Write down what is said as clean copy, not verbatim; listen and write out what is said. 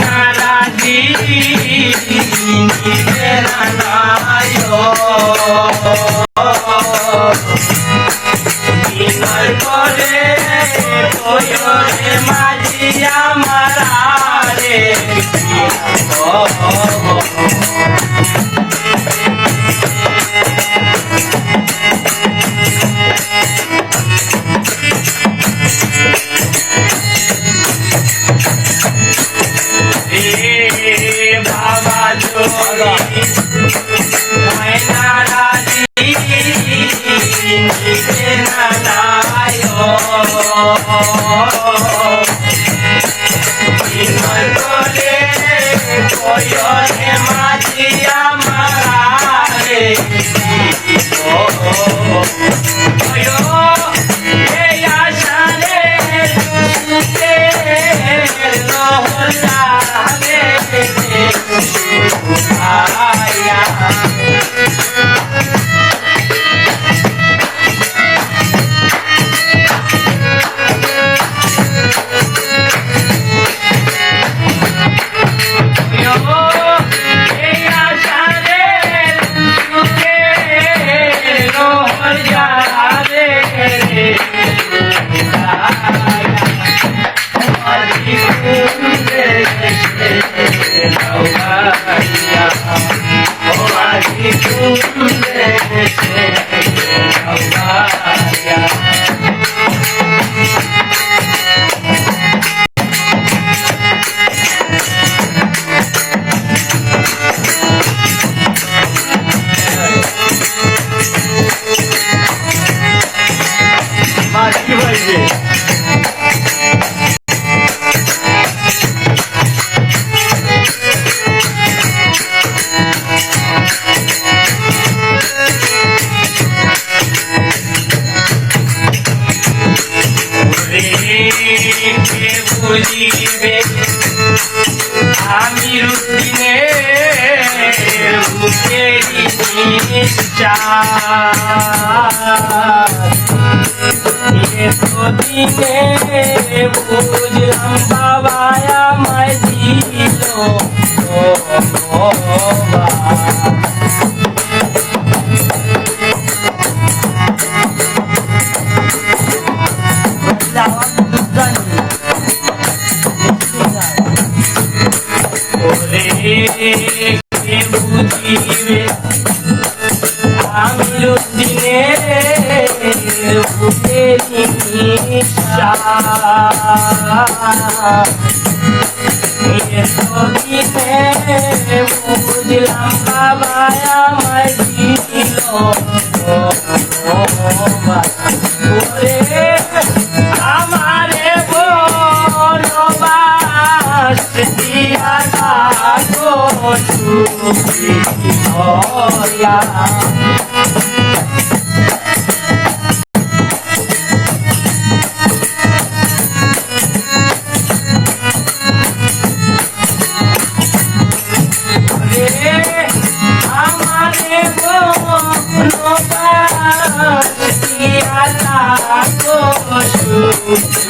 নারাজি নিবে নানায়ো বিনয় করে কয়রে মাঝি আমারে বাবা জোরি নারাজি নিবে নানায়ো বিনয় করে কয়রে মাঝি আমারে এই আশারে সুখে রহলারে আয়া বুঝিবে আমি রুটিনে বুকেরি দিনে বুঝলাম বাবা আমায় দিল বুঝিবে আমি রুটিনে বুকেরি বুঝলাম বাবা আমায় দিল আমারে বনবাস দিয়া গো সুখী হইয়া আমারে বনবাস দিয়া গো সুখী